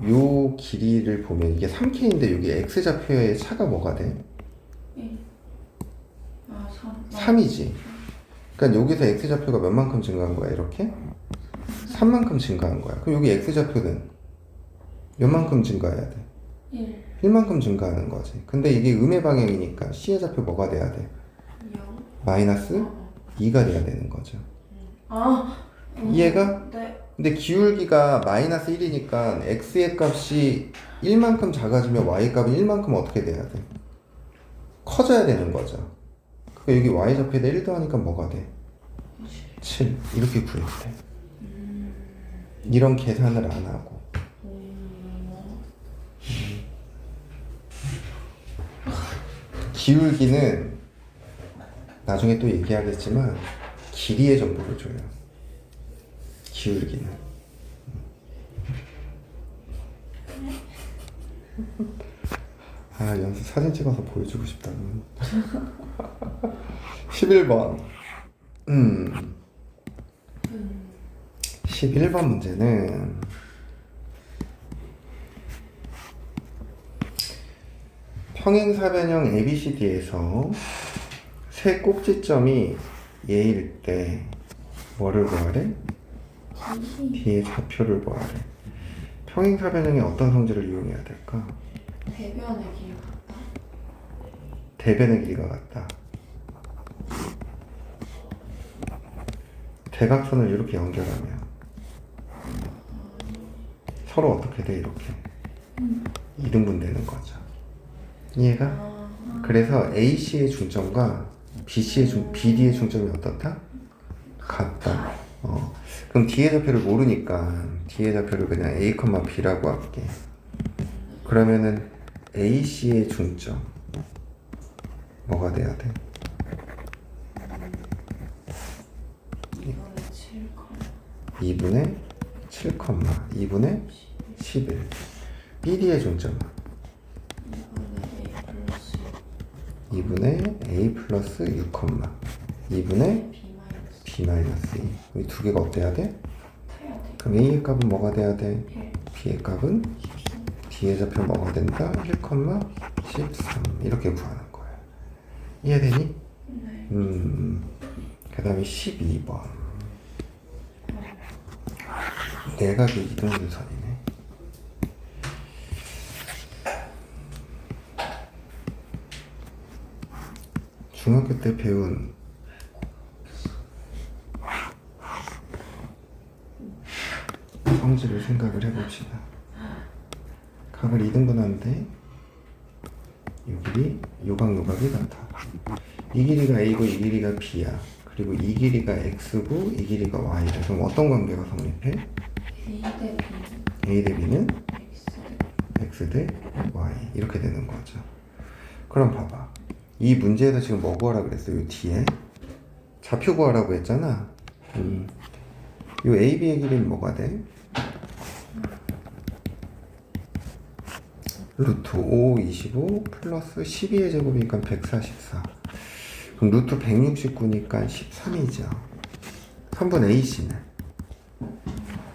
요 길이를 보면 이게 3K인데 여기 x좌표의 차가 뭐가 돼? 1. 3. 3이지. 그러니까 여기서 x좌표가 몇만큼 증가한 거야? 이렇게? 3만큼 증가한 거야. 그럼 여기 x좌표는 몇만큼 증가해야 돼? 1. 1만큼 증가하는 거지. 근데 이게 음의 방향이니까 C의 좌표 뭐가 돼야 돼? 0. 마이너스 2가 돼야 되는 거죠. 이해가? 네. 근데 기울기가 마이너스 1이니까 x의 값이 1만큼 작아지면 y 값은 1만큼 어떻게 돼야 돼? 커져야 되는 거죠. 그러니까 여기 y 좌표에다 1 더하니까 뭐가 돼? 7. 이렇게 구해도 돼. 이런 계산을 안 하고. 기울기는 나중에 또 얘기하겠지만 길이의 정보를 줘요. 기울기는. 연수 사진 찍어서 보여주고 싶다. 11번. 11번 문제는 평행사변형 ABCD에서 세 꼭지점이 얘일 때 뭐를 구하래? D의 좌표를 구하래. 평행사변형의 어떤 성질을 이용해야 될까? 대변의 길이 같다. 대변의 길이가 같다. 대각선을 이렇게 연결하면 서로 어떻게 돼? 이렇게 이등분 되는 거죠. 이해가? 그래서 AC의 중점과 BD의 중점이 어떻다? 같다. 그럼 D의 좌표를 모르니까 D의 좌표를 그냥 A, B라고 할게. 그러면은 AC의 중점 뭐가 돼야 돼? 2분의 7, 2분의 11. BD의 중점은 2분의 A 2분의 A 플러스 6, 2분의 B 마이너스 B 마이너스 2. 이 두 개가 어때야 돼? 타야 돼. 그럼 A의 값은 뭐가 돼야 돼? 1, B의 값은 13. D의 좌표 뭐가 된다? 1, 13 이렇게 구하는 거예요. 이해되니? 네. 그 다음에 12번 내각의 이동유선이네. 중학교 때 배운 성질을 생각을 해봅시다. 각을 2등분하는데 이 길이 요각요각이 같아. 이 길이가 A고 이 길이가 B야. 그리고 이 길이가 X고 이 길이가 Y래. 그럼 어떤 관계가 성립해? A 대 B, A 대 B는 X 대 X 대 Y 이렇게 되는 거죠. 그럼 봐봐. 이 문제에서 지금 뭐 구하라 그랬어요? 이 뒤에 좌표 구하라고 했잖아. 이 AB의 길이는 뭐가 돼? 루트 5, 25 플러스 12의 제곱이니까 144. 그럼 루트 169니까 13이죠. 3분 AC는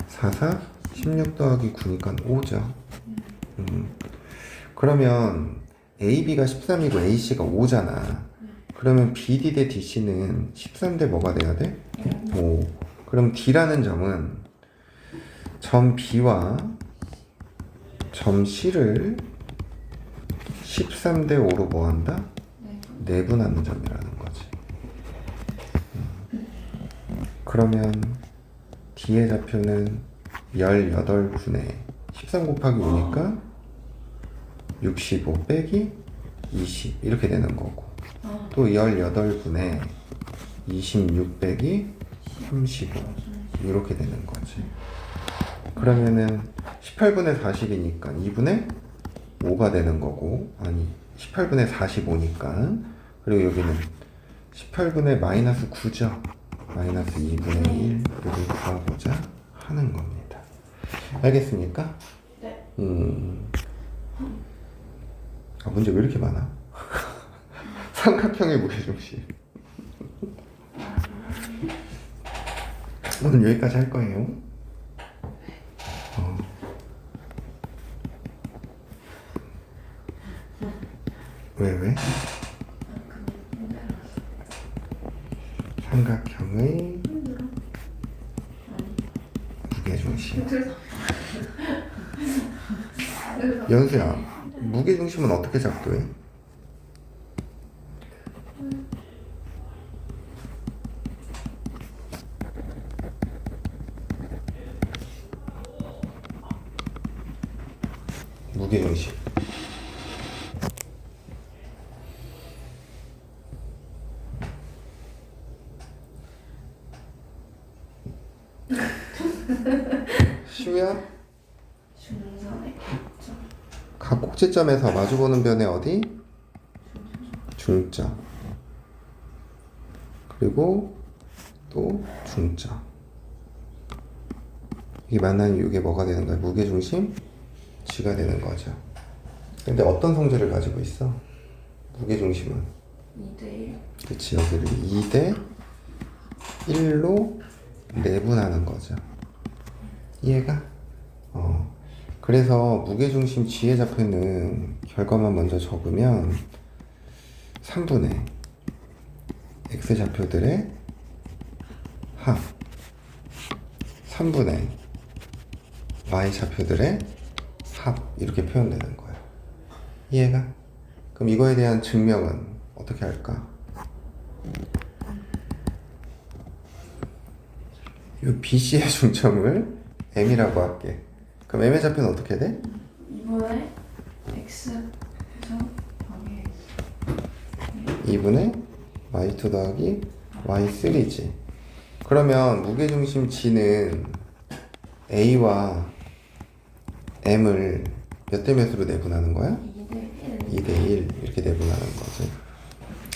44, 16 더하기 9니까 5죠. 그러면 AB가 13이고 AC가 5잖아. 그러면 BD 대 DC는 13 대 뭐가 돼야 돼? 5. 그럼 D라는 점은 점 B와 점 C를 13 대 5로 뭐 한다? 내분하는 점이라는 거지. 그러면 D의 좌표는 18분의 13 곱하기 5니까 65 빼기 20 이렇게 되는 거고, 또 18분의 26 빼기 35 이렇게 되는 거지. 그러면은 18분의 40이니까 2분의 5가 되는 거고, 아니 18분의 45니까, 그리고 여기는 18분의 마이너스 9죠. 마이너스 2분의 1 여기 구하고자 하는 겁니다. 알겠습니까? 네. 아, 문제 왜 이렇게 많아? 삼각형의 무게중심. 오늘 여기까지 할 거예요. 왜? 삼각형의 무게중심. 연수야, 무게중심은 어떻게 작도해? 무게중심. 시우야? 중선의 격점. 각 꼭지점에서 마주보는 변의 어디? 중점. 그리고 또 중점. 이게 만나면 이게 뭐가 되는 거야? 무게중심? G가 되는 거죠. 근데 어떤 성질을 가지고 있어? 무게중심은? 2대 1. 그치, 여기를 2대 1로 내분하는 거죠. 이해가? 그래서 무게중심 G의 좌표는 결과만 먼저 적으면 3분의 X 좌표들의 합 3분의 Y 좌표들의 합 이렇게 표현되는 거예요. 이해가? 그럼 이거에 대한 증명은 어떻게 할까? 이 BC의 중점을 M이라고 할게. 그럼 M의 좌표는 어떻게 돼? 이번에 X에서 더하기 X. 2분의 Y2 더하기 Y3지. 그러면 무게중심 G는 A와 M을 몇 대 몇으로 내분하는 거야? 2대 1. 2대 1 이렇게 내분하는 거지.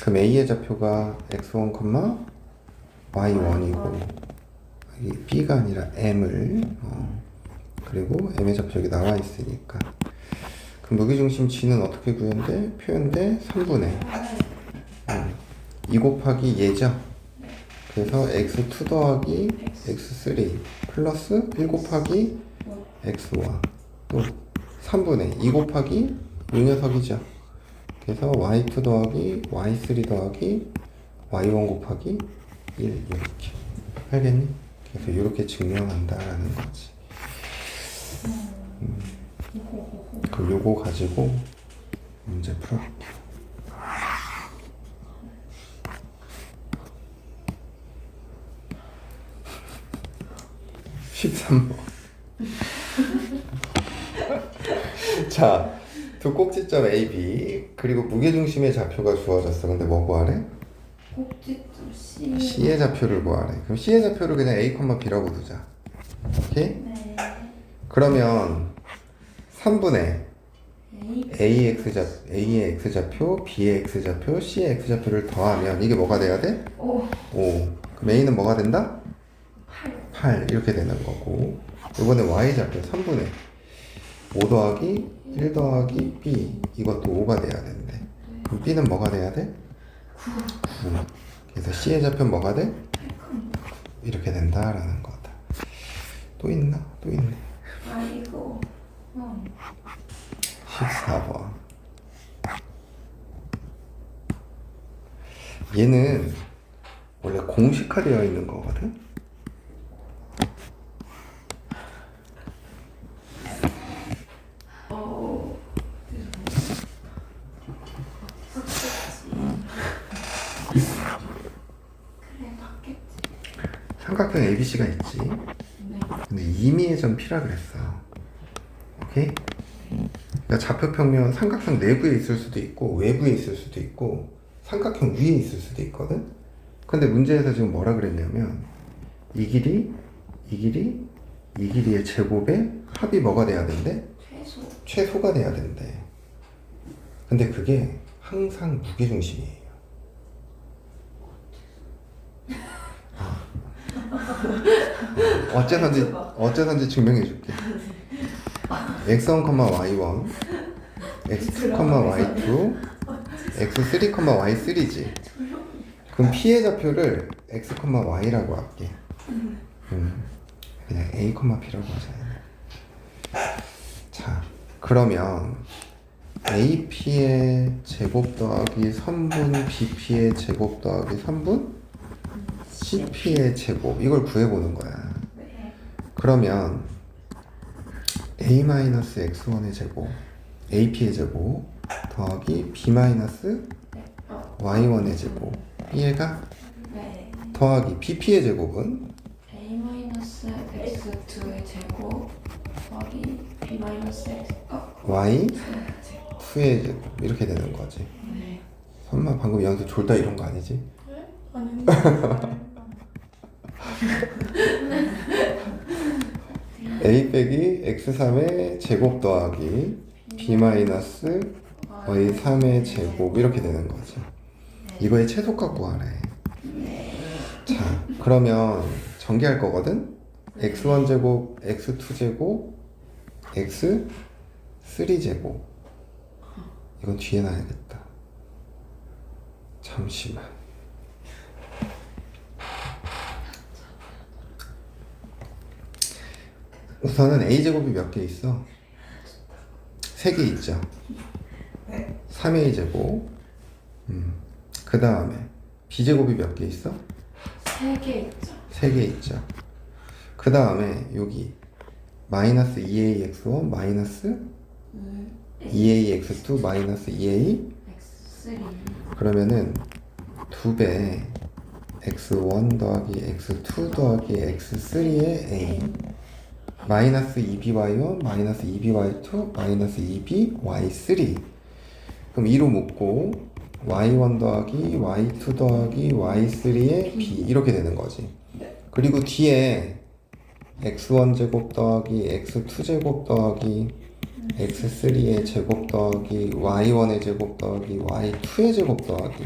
그럼 A의 좌표가 x1, y1이고 이 B가 아니라 M을 그리고 M의 좌표 여기 나와 있으니까, 그럼 무게중심 G는 어떻게 표현돼? 3분의 2 곱하기 얘죠? 그래서 x2 더하기 x3 플러스 1 곱하기 x1 또 3분의 2 곱하기 이 녀석이죠. 그래서 y2 더하기 y3 더하기 y1 곱하기 1 이렇게 알겠니? 그래서 이렇게 증명한다라는 거지. 그럼 요거 가지고 문제 풀어볼게. 13번. 자, 두 꼭지점 A, B 그리고 무게중심의 좌표가 주어졌어. 근데 뭐 구하래? 꼭지점 C. C의 좌표를 구하래. 그럼 C의 좌표를 그냥 A, B라고 두자. 오케이? 네. 그러면 3분의 A. A의 X좌표, B의 X좌표, C의 X좌표를 더하면 이게 뭐가 돼야 돼? 5. 5. 그럼 A는 뭐가 된다? 8. 8 이렇게 되는 거고 이번에 Y좌표 3분의 5 더하기 1 더하기 B 이것도 5가 돼야 되는데 그럼 B는 뭐가 돼야 돼? 9. 그래서 C의 좌표는 뭐가 돼? 이렇게 된다라는 거다. 또 있나? 또 있네. 아이고. 14번. 얘는 원래 공식화되어 있는 거거든? 그래, 받겠지. 삼각형 ABC가 있지. 네. 근데 임의의 점 P라 그랬어. 오케이? 그러니까 좌표평면 삼각형 내부에 있을 수도 있고 외부에 있을 수도 있고 삼각형 위에 있을 수도 있거든. 근데 문제에서 지금 뭐라 그랬냐면 이 길이 이 길이의 제곱에 합이 뭐가 돼야 된대? 최소. 최소가 돼야 된대. 근데 그게 항상 무게중심이에요. 어째선지 증명해줄게. x1, y1, x2, y2, x3, y3지. 그럼 P의 좌표를 x, y라고 할게. 그냥 a, p라고 하자. 자, 그러면 AP의 제곱 더하기 3분 BP의 제곱 더하기 3분 CP의 제곱 이걸 구해보는 거야. 네. 그러면 A-X1의 제곱 AP의 제곱 더하기 B-Y1의 제곱 얘가 네. 더하기 BP의 제곱은 A-X2의 제곱 더하기 B-X Y2의 제곱 이렇게 되는 거지. 네. 설마 방금 연습 졸다 이런 거 아니지? 아닌데. A 빼기 X3의 제곱 더하기 B-Y3의 제곱 이렇게 되는 거지. 이거의 최소값 구하래. 자, 그러면 전개할 거거든? X1 제곱, X2 제곱, X3 제곱. 이건 뒤에 놔야겠다. 잠시만. 우선은 A제곱이 몇 개 있어? 3개 있죠? 3A 제곱. 그 다음에 B제곱이 몇 개 있어? 3개 있죠. 3개 있죠. 그 다음에 여기 마이너스 2AX1 마이너스 2AX2 마이너스 2A X3. 그러면은 2배 X1 더하기 X2 더하기 X3의 A 마이너스 2BY1 마이너스 2BY2 마이너스 2BY3 그럼 2로 묶고 Y1 더하기 Y2 더하기 Y3의 B 이렇게 되는 거지. 그리고 뒤에 X1 제곱 더하기 X2 제곱 더하기 X3의 제곱 더하기 Y1의 제곱 더하기 Y2의 제곱 더하기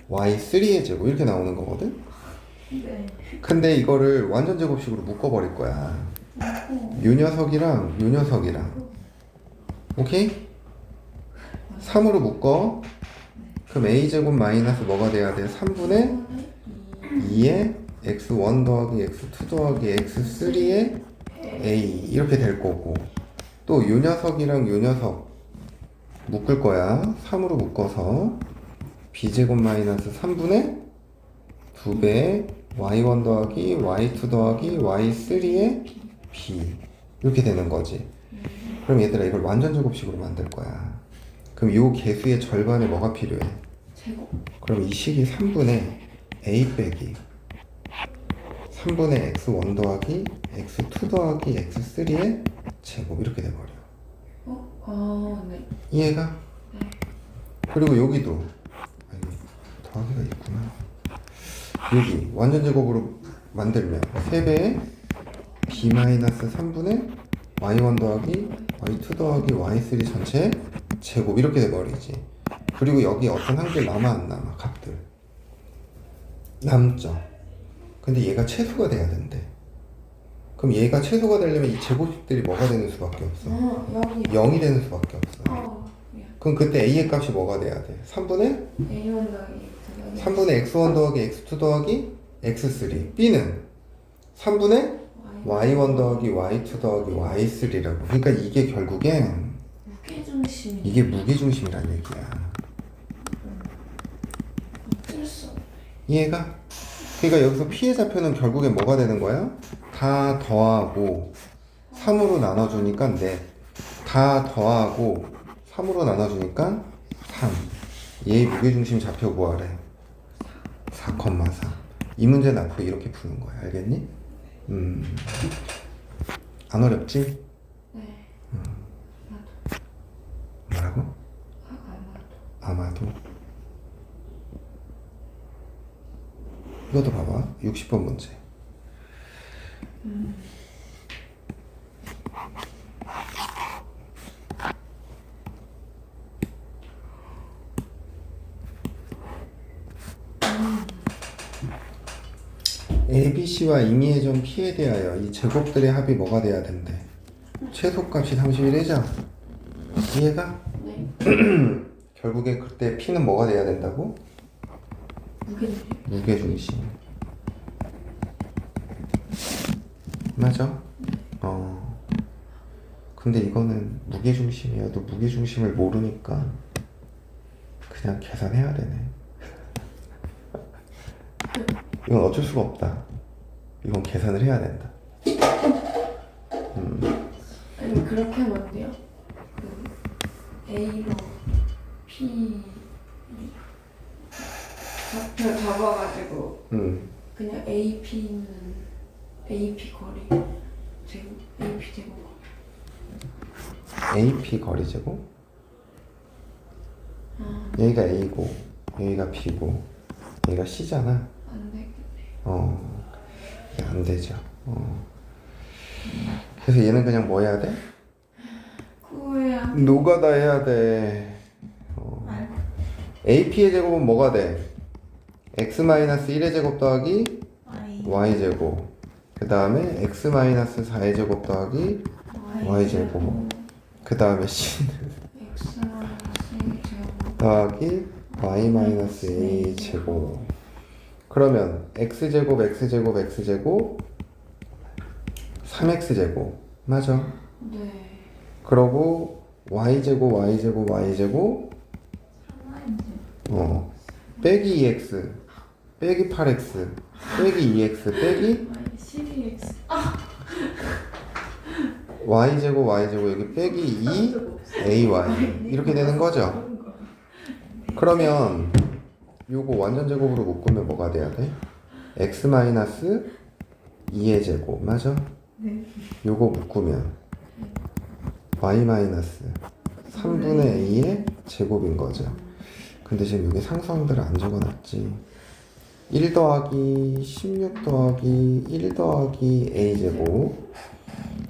Y3의 제곱 이렇게 나오는 거거든? 네. 근데 이거를 완전 제곱식으로 묶어버릴 거야. 요 녀석이랑 요 녀석이랑 오케이? 3으로 묶어 그럼 a제곱 마이너스 뭐가 돼야 돼? 3분의 2의 x1 더하기 x2 더하기 x3의 a 이렇게 될 거고, 또 요 녀석이랑 요 녀석 묶을 거야. 3으로 묶어서 b제곱 마이너스 3분의 2배 y1 더하기 y2 더하기 y3의 b 이렇게 되는 거지. 그럼 얘들아 이걸 완전 제곱식으로 만들 거야. 그럼 요 개수의 절반에 뭐가 필요해? 제곱. 그럼 이 식이 3분의 a 빼기 3분의 x1 더하기 x2 더하기 x3의 제곱 이렇게 돼버려. 네. 이해가? 네. 그리고 여기도 아니 더하기가 있구나. 여기 완전 제곱으로 만들면 3배의 b-3분의 y1 더하기 y2 더하기 y3 전체 제곱 이렇게 돼버리지. 그리고 여기 어떤 한 개 남아 안 남아? 값들 남죠. 근데 얘가 최소가 돼야 된대. 그럼 얘가 최소가 되려면 이 제곱식들이 뭐가 되는 수밖에 없어? 여기. 0이 되는 수밖에 없어. 미안. 그럼 그때 a의 값이 뭐가 돼야 돼? 3분의 A1 더하기 X 3분의 x1 더하기 x2 더하기 x3. b는 3분의 y1 더하기 y2 더하기 y3라고. 그러니까 이게 결국엔 무게중심. 이게 무게중심이란 얘기야. 어쩔 수 없네. 이해가? 그러니까 여기서 p의 좌표는 결국엔 뭐가 되는 거야? 다 더하고 3으로 나눠주니까 4. 다 더하고 3으로 나눠주니까 3. 얘의 무게중심 좌표 구하래. 4,4. 이 문제는 앞으로 이렇게 푸는 거야. 알겠니? 안 어렵지? 네. 뭐라고? 아마도. 아마도. 이것도 봐봐. 60번 문제. ABC와 임의의 점 P에 대하여 이 제곱들의 합이 뭐가 돼야 된대? 최소값이 31이죠? 이해가? 네. 결국에 그때 P는 뭐가 돼야 된다고? 무게중심. 무게중심. 맞아? 근데 이거는 무게중심이어도 무게중심을 모르니까 그냥 계산해야 되네. 이건 어쩔 수가 없다. 이건 계산을 해야 된다. 아니 그렇게 하면 안 돼요? 그 A로 P 좌표 잡아가지고 그냥 AP는 AP 거리 제곱 AP 제곱 AP 거리 제곱? 여기가 A고 여기가 B고 여기가 C잖아. 안 되겠네. 이게 안 되죠. 그래서 얘는 그냥 뭐 해야 돼? 구해야 노가다 해야 돼. AP의 제곱은 뭐가 돼? x-1의 제곱 더하기 y제곱. 그 다음에 x-4의 제곱 더하기 y제곱. 그 다음에 C는 X랑 C 제곱. 더하기 y-a 제곱. 그러면 x제곱 x제곱 x제곱 3x제곱 맞아? 네. 그러고 y제곱 y제곱 y제곱 빼기 2x 빼기 8x 빼기 2x 빼기 CDX y제곱 y제곱 여기 빼기 2ay 이렇게 되는 거죠? 그러면 요거 완전 제곱으로 묶으면 뭐가 돼야 돼? x-2의 제곱 맞아? 네. 요거 묶으면 y-3분의 a의 제곱인 거죠. 근데 지금 여기 상수항들을 안 적어놨지. 1 더하기 16 더하기 1 더하기 a제곱.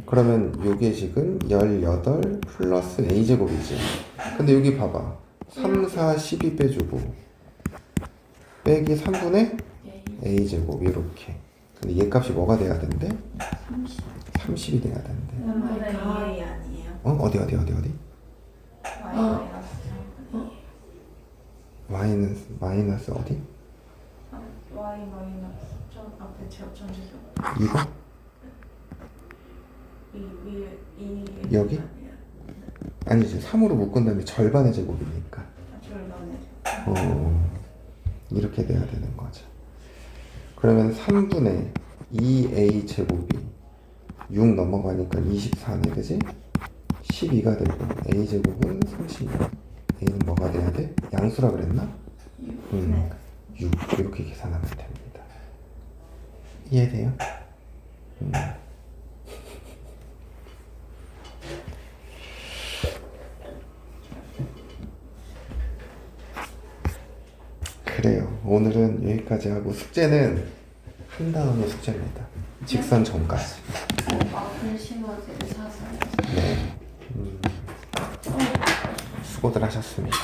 그러면 요게 지금 18 플러스 a제곱이지. 근데 여기 봐봐. 3, 4, 12 빼주고 빼기 3분의 a제곱 이렇게. 근데 얘 값이 뭐가 돼야 된대? 30이 돼야 된대. 이거는 A 아니에요? 어디? Y 마이너스 y 마이너스 어디? y 마이너스 저 앞에 제곱천지죠. 이거? 이 위에 이 여기? 아니지 3으로 묶은 다음에 절반의 제곱이니까 절반에 이렇게 돼야 되는 거죠. 그러면 3분의 2a 제곱이 6 넘어가니까 24네, 그지? 12가 되고 a 제곱은 32. a는 뭐가 돼야 돼? 양수라 그랬나? 6 이렇게 계산하면 됩니다. 이해돼요? 그래요. 오늘은 여기까지 하고 숙제는 한 다음에 숙제입니다. 직선 전까지. 앞을 심어지를 사서. 네. 수고들 하셨습니다.